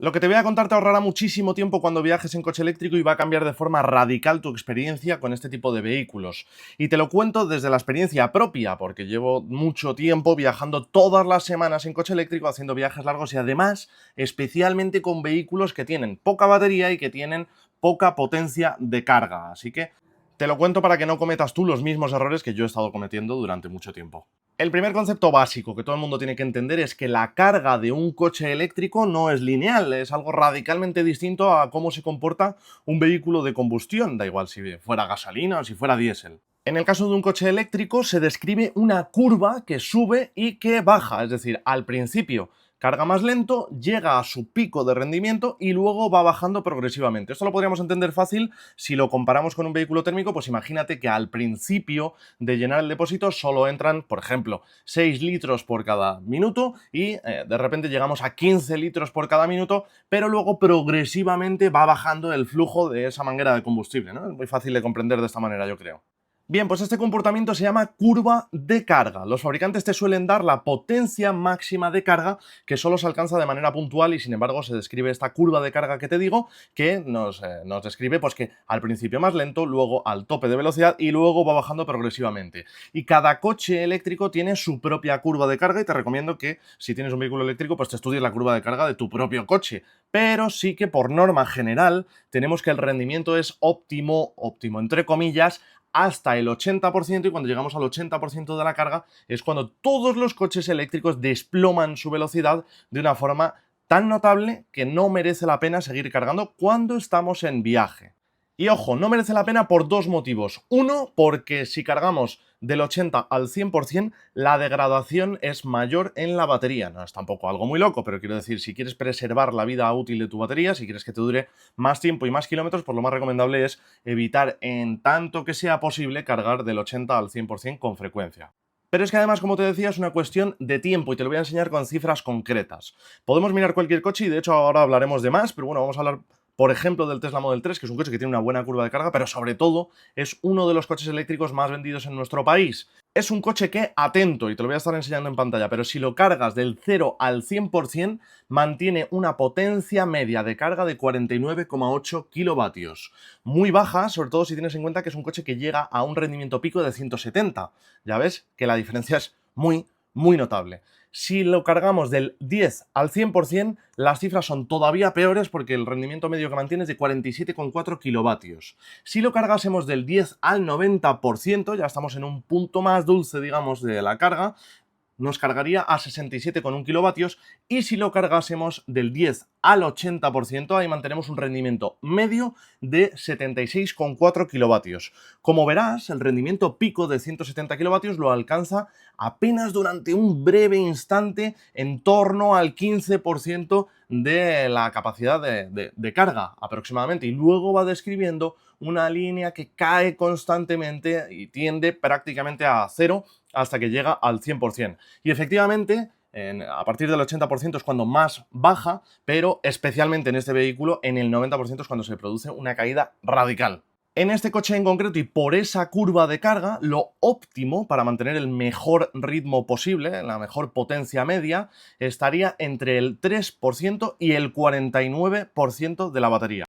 Lo que te voy a contar te ahorrará muchísimo tiempo cuando viajes en coche eléctrico y va a cambiar de forma radical tu experiencia con este tipo de vehículos. Y te lo cuento desde la experiencia propia, porque llevo mucho tiempo viajando todas las semanas en coche eléctrico, haciendo viajes largos y además, especialmente con vehículos que tienen poca batería y que tienen poca potencia de carga. Así que te lo cuento para que no cometas tú los mismos errores que yo he estado cometiendo durante mucho tiempo. El primer concepto básico que todo el mundo tiene que entender es que la carga de un coche eléctrico no es lineal, es algo radicalmente distinto a cómo se comporta un vehículo de combustión, da igual si fuera gasolina o si fuera diésel. En el caso de un coche eléctrico se describe una curva que sube y que baja, es decir, al principio carga más lento, llega a su pico de rendimiento y luego va bajando progresivamente. Esto lo podríamos entender fácil si lo comparamos con un vehículo térmico, pues imagínate que al principio de llenar el depósito solo entran, por ejemplo, 6 litros por cada minuto y de repente llegamos a 15 litros por cada minuto, pero luego progresivamente va bajando el flujo de esa manguera de combustible, ¿no? Es muy fácil de comprender de esta manera, yo creo. Bien, pues este comportamiento se llama curva de carga. Los fabricantes te suelen dar la potencia máxima de carga que solo se alcanza de manera puntual y sin embargo se describe esta curva de carga que te digo que nos describe pues que al principio más lento, luego al tope de velocidad y luego va bajando progresivamente. Y cada coche eléctrico tiene su propia curva de carga y te recomiendo que si tienes un vehículo eléctrico pues te estudies la curva de carga de tu propio coche. Pero sí que por norma general tenemos que el rendimiento es óptimo, óptimo entre comillas, hasta el 80% y cuando llegamos al 80% de la carga es cuando todos los coches eléctricos desploman su velocidad de una forma tan notable que no merece la pena seguir cargando cuando estamos en viaje. Y ojo, no merece la pena por dos motivos. Uno, porque si cargamos del 80 al 100%, la degradación es mayor en la batería. No es tampoco algo muy loco, pero quiero decir, si quieres preservar la vida útil de tu batería, si quieres que te dure más tiempo y más kilómetros, pues lo más recomendable es evitar en tanto que sea posible cargar del 80 al 100% con frecuencia. Pero es que además, como te decía, es una cuestión de tiempo y te lo voy a enseñar con cifras concretas. Podemos mirar cualquier coche y de hecho ahora hablaremos de más, pero bueno, vamos a hablar por ejemplo del Tesla Model 3, que es un coche que tiene una buena curva de carga, pero sobre todo es uno de los coches eléctricos más vendidos en nuestro país. Es un coche que, atento, y te lo voy a estar enseñando en pantalla, pero si lo cargas del 0 al 100%, mantiene una potencia media de carga de 49,8 kilovatios. Muy baja, sobre todo si tienes en cuenta que es un coche que llega a un rendimiento pico de 170. Ya ves que la diferencia es muy notable. Si lo cargamos del 10 al 100%, las cifras son todavía peores porque el rendimiento medio que mantiene es de 47,4 kilovatios. Si lo cargásemos del 10 al 90%, ya estamos en un punto más dulce, digamos, de la carga, nos cargaría a 67,1 kilovatios y si lo cargásemos del 10 al 80%, ahí mantenemos un rendimiento medio de 76,4 kilovatios. Como verás, el rendimiento pico de 170 kilovatios lo alcanza apenas durante un breve instante en torno al 15% de la capacidad de carga aproximadamente y luego va describiendo una línea que cae constantemente y tiende prácticamente a cero hasta que llega al 100%. Y efectivamente, a partir del 80% es cuando más baja, pero especialmente en este vehículo, en el 90% es cuando se produce una caída radical. En este coche en concreto y por esa curva de carga, lo óptimo para mantener el mejor ritmo posible, la mejor potencia media, estaría entre el 3% y el 49% de la batería.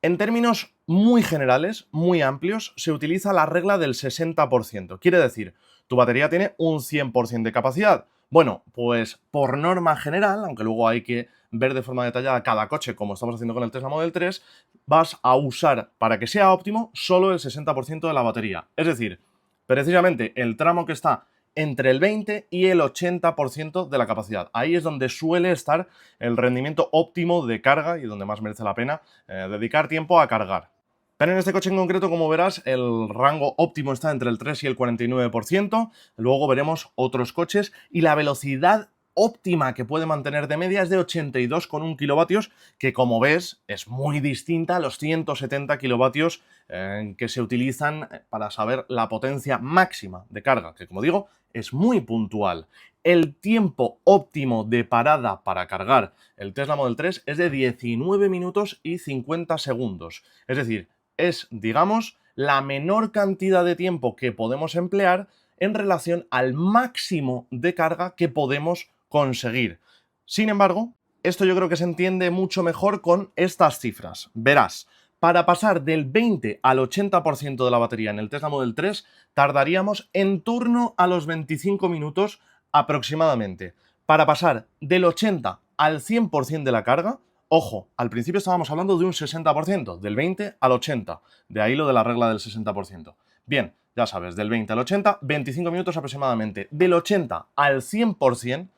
En términos muy generales, muy amplios, se utiliza la regla del 60%. Quiere decir, tu batería tiene un 100% de capacidad. Bueno, pues por norma general, aunque luego hay que ver de forma detallada cada coche, como estamos haciendo con el Tesla Model 3, vas a usar, para que sea óptimo, solo el 60% de la batería. Es decir, precisamente el tramo que está entre el 20 y el 80% de la capacidad. Ahí es donde suele estar el rendimiento óptimo de carga y donde más merece la pena dedicar tiempo a cargar. Pero en este coche en concreto, como verás, el rango óptimo está entre el 3 y el 49%. Luego veremos otros coches y la velocidad óptima que puede mantener de media es de 82,1 kilovatios, que como ves es muy distinta a los 170 kilovatios que se utilizan para saber la potencia máxima de carga, que como digo, es muy puntual. El tiempo óptimo de parada para cargar el Tesla Model 3 es de 19 minutos y 50 segundos. Es decir, es, digamos, la menor cantidad de tiempo que podemos emplear en relación al máximo de carga que podemos conseguir. Sin embargo, Esto yo creo que se entiende mucho mejor con estas cifras. Verás, para pasar del 20 al 80% de la batería en el Tesla Model 3 tardaríamos en torno a los 25 minutos aproximadamente. Para pasar del 80 al 100% de la carga, ojo, al principio estábamos hablando de un 60%, del 20 al 80, de ahí lo de la regla del 60%. Bien, ya sabes, del 20 al 80, 25 minutos aproximadamente. Del 80 al 100%,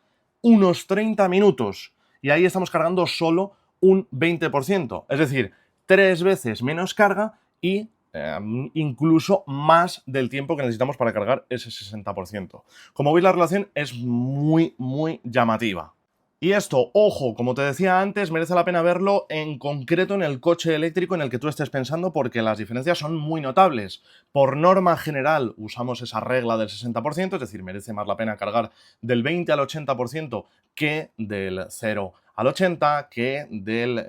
unos 30 minutos. Y ahí estamos cargando solo un 20%. Es decir, 3 veces menos carga y incluso más del tiempo que necesitamos para cargar ese 60%. Como veis, la relación es muy, muy llamativa. Y esto, ojo, como te decía antes, merece la pena verlo en concreto en el coche eléctrico en el que tú estés pensando, porque las diferencias son muy notables. Por norma general usamos esa regla del 60%, es decir, merece más la pena cargar del 20 al 80% que del 0 al 80, que del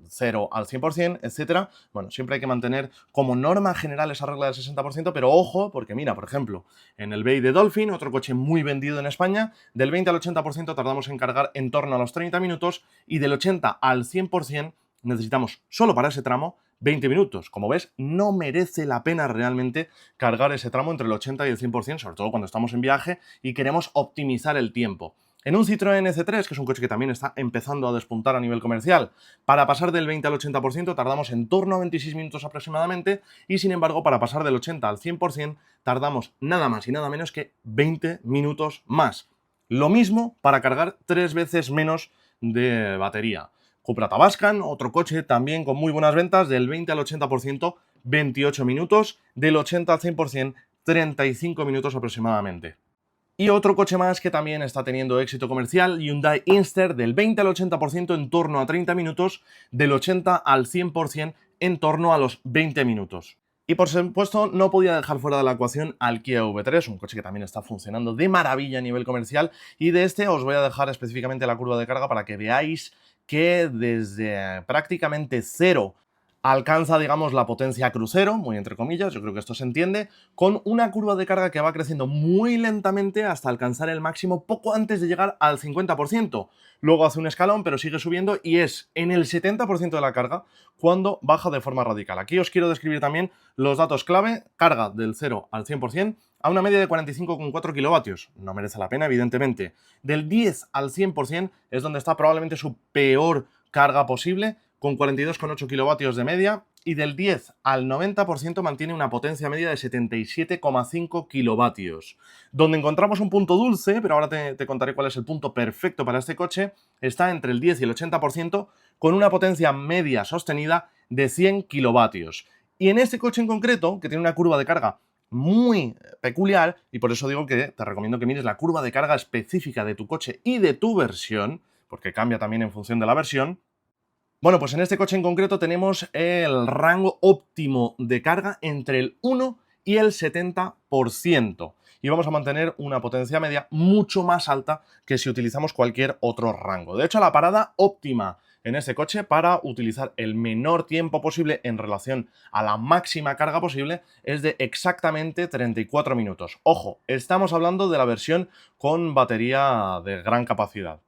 0 al 100%, etc. Bueno, siempre hay que mantener como norma general esa regla del 60%, pero ojo, porque mira, por ejemplo, en el BY de Dolphin, otro coche muy vendido en España, del 20 al 80% tardamos en cargar en torno a los 30 minutos y del 80 al 100% necesitamos solo para ese tramo 20 minutos. Como ves, no merece la pena realmente cargar ese tramo entre el 80 y el 100%, sobre todo cuando estamos en viaje y queremos optimizar el tiempo. En un Citroën C3, que es un coche que también está empezando a despuntar a nivel comercial, para pasar del 20 al 80% tardamos en torno a 26 minutos aproximadamente y, sin embargo, para pasar del 80 al 100% tardamos nada más y nada menos que 20 minutos más. Lo mismo para cargar 3 veces menos de batería. Cupra Tabascan, otro coche también con muy buenas ventas, del 20 al 80%, 28 minutos, del 80 al 100%, 35 minutos aproximadamente. Y otro coche más que también está teniendo éxito comercial, Hyundai Inster, del 20 al 80% en torno a 30 minutos, del 80 al 100% en torno a los 20 minutos. Y por supuesto no podía dejar fuera de la ecuación al Kia V3, un coche que también está funcionando de maravilla a nivel comercial, y de este os voy a dejar específicamente la curva de carga para que veáis que desde prácticamente cero alcanza, digamos, la potencia crucero, muy entre comillas, yo creo que esto se entiende, con una curva de carga que va creciendo muy lentamente hasta alcanzar el máximo poco antes de llegar al 50%. Luego hace un escalón, pero sigue subiendo y es en el 70% de la carga cuando baja de forma radical. Aquí os quiero describir también los datos clave: carga del 0 al 100% a una media de 45,4 kilovatios. No merece la pena, evidentemente. Del 10 al 100% es donde está probablemente su peor carga posible, con 42,8 kilovatios de media, y del 10 al 90% mantiene una potencia media de 77,5 kilovatios. Donde encontramos un punto dulce, pero ahora te contaré cuál es el punto perfecto para este coche, está entre el 10 y el 80%, con una potencia media sostenida de 100 kilovatios. Y en este coche en concreto, que tiene una curva de carga muy peculiar, y por eso digo que te recomiendo que mires la curva de carga específica de tu coche y de tu versión, porque cambia también en función de la versión. Bueno, pues en este coche en concreto tenemos el rango óptimo de carga entre el 1 y el 70%. Y vamos a mantener una potencia media mucho más alta que si utilizamos cualquier otro rango. De hecho, la parada óptima en este coche para utilizar el menor tiempo posible en relación a la máxima carga posible es de exactamente 34 minutos. Ojo, estamos hablando de la versión con batería de gran capacidad.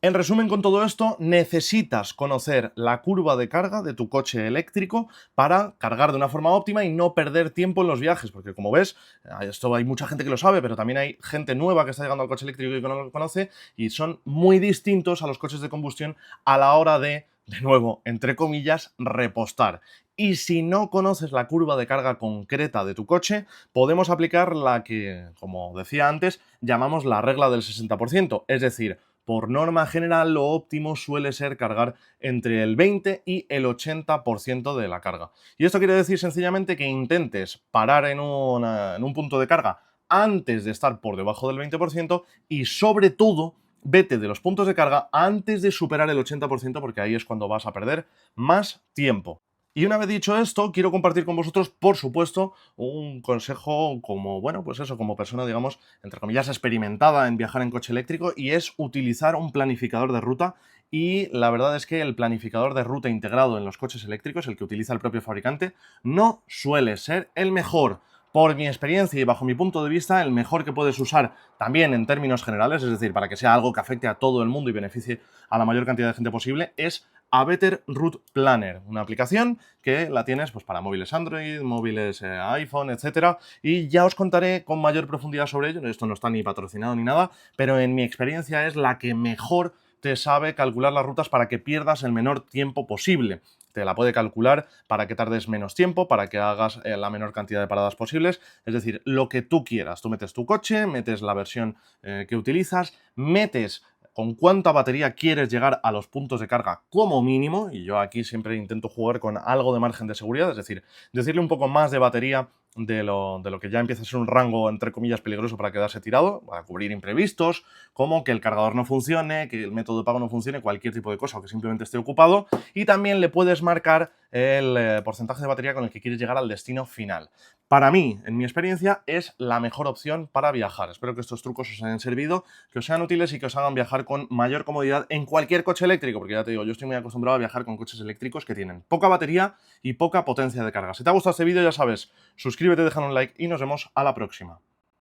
En resumen, con todo esto, necesitas conocer la curva de carga de tu coche eléctrico para cargar de una forma óptima y no perder tiempo en los viajes, porque como ves, esto hay mucha gente que lo sabe, pero también hay gente nueva que está llegando al coche eléctrico y que no lo conoce, y son muy distintos a los coches de combustión a la hora de nuevo, entre comillas, repostar. Y si no conoces la curva de carga concreta de tu coche, podemos aplicar la que, como decía antes, llamamos la regla del 60%, es decir, por norma general, lo óptimo suele ser cargar entre el 20 y el 80% de la carga. Y esto quiere decir sencillamente que intentes parar en un punto de carga antes de estar por debajo del 20% y, sobre todo, vete de los puntos de carga antes de superar el 80%, porque ahí es cuando vas a perder más tiempo. Y una vez dicho esto, quiero compartir con vosotros, por supuesto, un consejo como, bueno, pues eso, como persona, digamos, entre comillas, experimentada en viajar en coche eléctrico, y es utilizar un planificador de ruta. Y la verdad es que el planificador de ruta integrado en los coches eléctricos, el que utiliza el propio fabricante, no suele ser el mejor. Por mi experiencia y bajo mi punto de vista, el mejor que puedes usar también en términos generales, es decir, para que sea algo que afecte a todo el mundo y beneficie a la mayor cantidad de gente posible, es A Better Route Planner, una aplicación que la tienes pues, para móviles Android, móviles iPhone, etcétera, y ya os contaré con mayor profundidad sobre ello. Esto no está ni patrocinado ni nada, pero en mi experiencia es la que mejor te sabe calcular las rutas para que pierdas el menor tiempo posible. Te la puede calcular para que tardes menos tiempo, para que hagas la menor cantidad de paradas posibles, es decir, lo que tú quieras. Tú metes tu coche, metes la versión que utilizas, metes con cuánta batería quieres llegar a los puntos de carga como mínimo, y yo aquí siempre intento jugar con algo de margen de seguridad, es decir, decirle un poco más de batería de lo que ya empieza a ser un rango, entre comillas, peligroso para quedarse tirado, para cubrir imprevistos, como que el cargador no funcione, que el método de pago no funcione, cualquier tipo de cosa o que simplemente esté ocupado, y también le puedes marcar el porcentaje de batería con el que quieres llegar al destino final. Para mí, en mi experiencia, es la mejor opción para viajar. Espero que estos trucos os hayan servido, que os sean útiles y que os hagan viajar con mayor comodidad en cualquier coche eléctrico, porque ya te digo, yo estoy muy acostumbrado a viajar con coches eléctricos que tienen poca batería y poca potencia de carga. Si te ha gustado este vídeo, ya sabes, suscríbete, déjame un like y nos vemos a la próxima.